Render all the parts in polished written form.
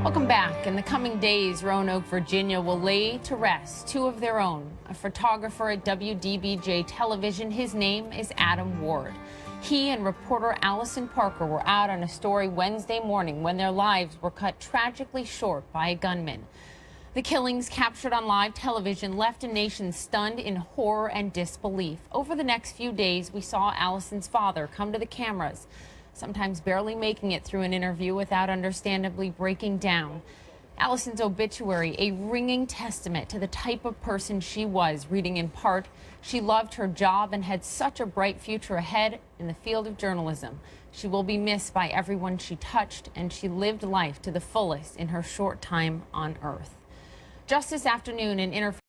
Welcome back. In the coming days, Roanoke, Virginia will lay to rest two of their own. A photographer at WDBJ television, his name is Adam Ward. He and reporter Alison Parker were out on a story Wednesday morning when their lives were cut tragically short by a gunman. The killings captured on live television left a nation stunned in horror and disbelief. Over the next few days, we saw Alison's father come to the cameras, sometimes barely making it through an interview without understandably breaking down. Alison's obituary, a ringing testament to the type of person she was, reading in part, she loved her job and had such a bright future ahead in the field of journalism. She will be missed by everyone she touched, and she lived life to the fullest in her short time on Earth. Just this afternoon, an interview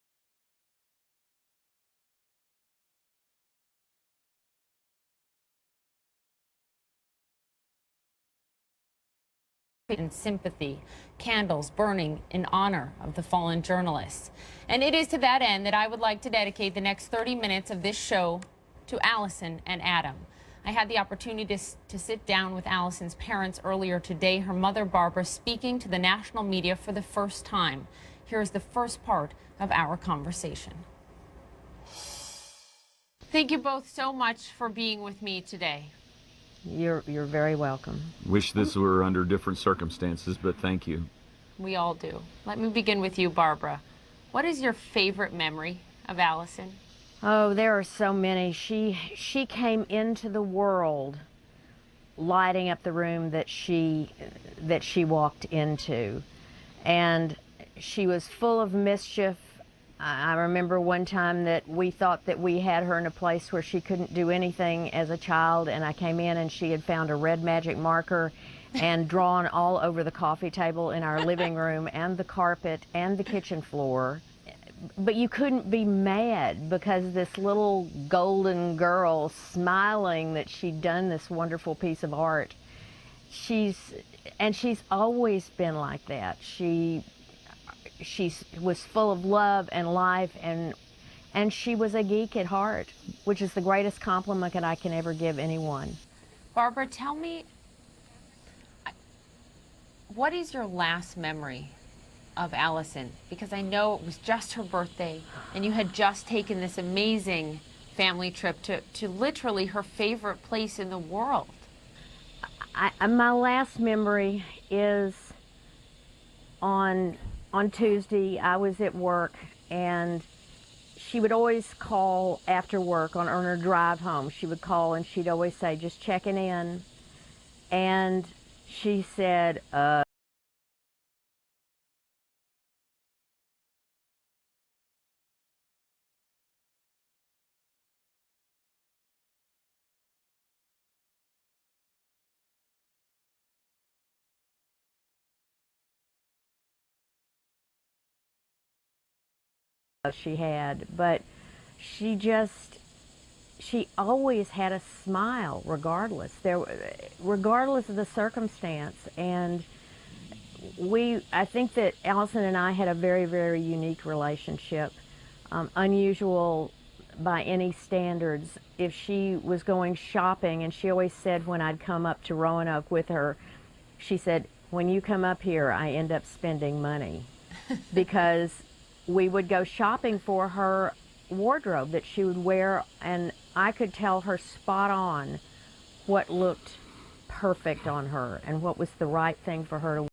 and sympathy, candles burning in honor of the fallen journalists. And it is to that end that I would like to dedicate the next 30 minutes of this show to Alison and Adam. I had the opportunity to sit down with Alison's parents earlier today, her mother Barbara speaking to the national media for the first time. Here's the first part of our conversation. Thank you both so much for being with me today. You're very welcome. Wish this were under different circumstances, but thank you. We all do. Let me begin with you, Barbara. What is your favorite memory of Alison? Oh, there are so many. She came into the world lighting up the room that she walked into, and she was full of mischief. I remember one time that we thought that we had her in a place where she couldn't do anything as a child, and I came in and she had found a red magic marker and drawn all over the coffee table in our living room and the carpet and the kitchen floor. But you couldn't be mad because this little golden girl smiling that she'd done this wonderful piece of art. She's always been like that. She was full of love and life, and she was a geek at heart, which is the greatest compliment that I can ever give anyone. Barbara, tell me, what is your last memory of Alison? Because I know it was just her birthday, and you had just taken this amazing family trip to literally her favorite place in the world. My last memory is on Tuesday. I was at work, and she would always call after work on her drive home. She would call and she'd always say, "Just checking in." And she said, she had, but she always had a smile regardless of the circumstance. And I think that Alison and I had a very, very unique relationship, unusual by any standards. If she was going shopping, and she always said when I'd come up to Roanoke with her, she said, "When you come up here, I end up spending money," because we would go shopping for her wardrobe that she would wear, and I could tell her spot on what looked perfect on her and what was the right thing for her to wear.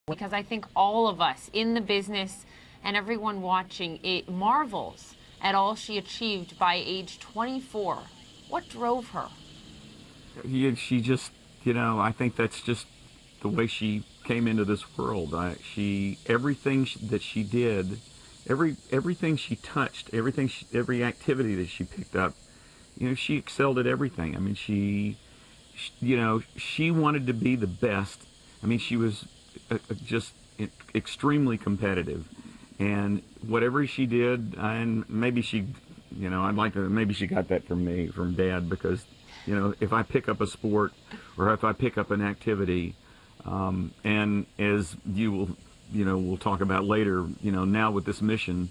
Because I think all of us in the business and everyone watching it marvels at all she achieved by age 24. What drove her? She just, I think that's just the way she came into this world. Everything that she did, everything she touched, every activity that she picked up, she excelled at everything. I mean, she wanted to be the best. I mean, she was just extremely competitive, and whatever she did, and maybe she, maybe she got that from Dad, because, if I pick up a sport or if I pick up an activity, and as you will, we'll talk about later, now with this mission,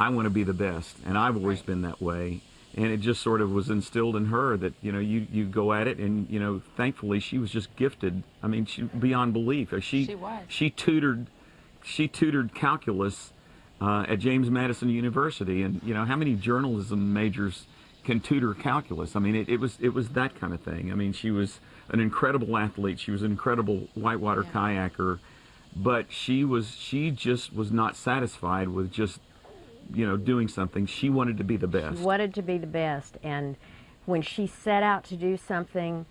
I want to be the best, and I've always been that way. And it just sort of was instilled in her that, you know, you go at it, and, you know, thankfully she was just gifted. I mean, she beyond belief. She was. She tutored calculus at James Madison University, and, you know, how many journalism majors can tutor calculus? I mean, it was that kind of thing. I mean, she was an incredible athlete. She was an incredible whitewater kayaker, but she just was not satisfied with just, you know, doing something. She wanted to be the best. She wanted to be the best, and when she set out to do something,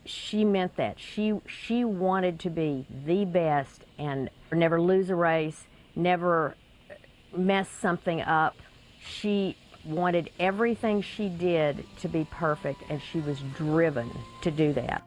she meant that. She wanted to be the best and never lose a race, never mess something up. She wanted everything she did to be perfect, and she was driven to do that.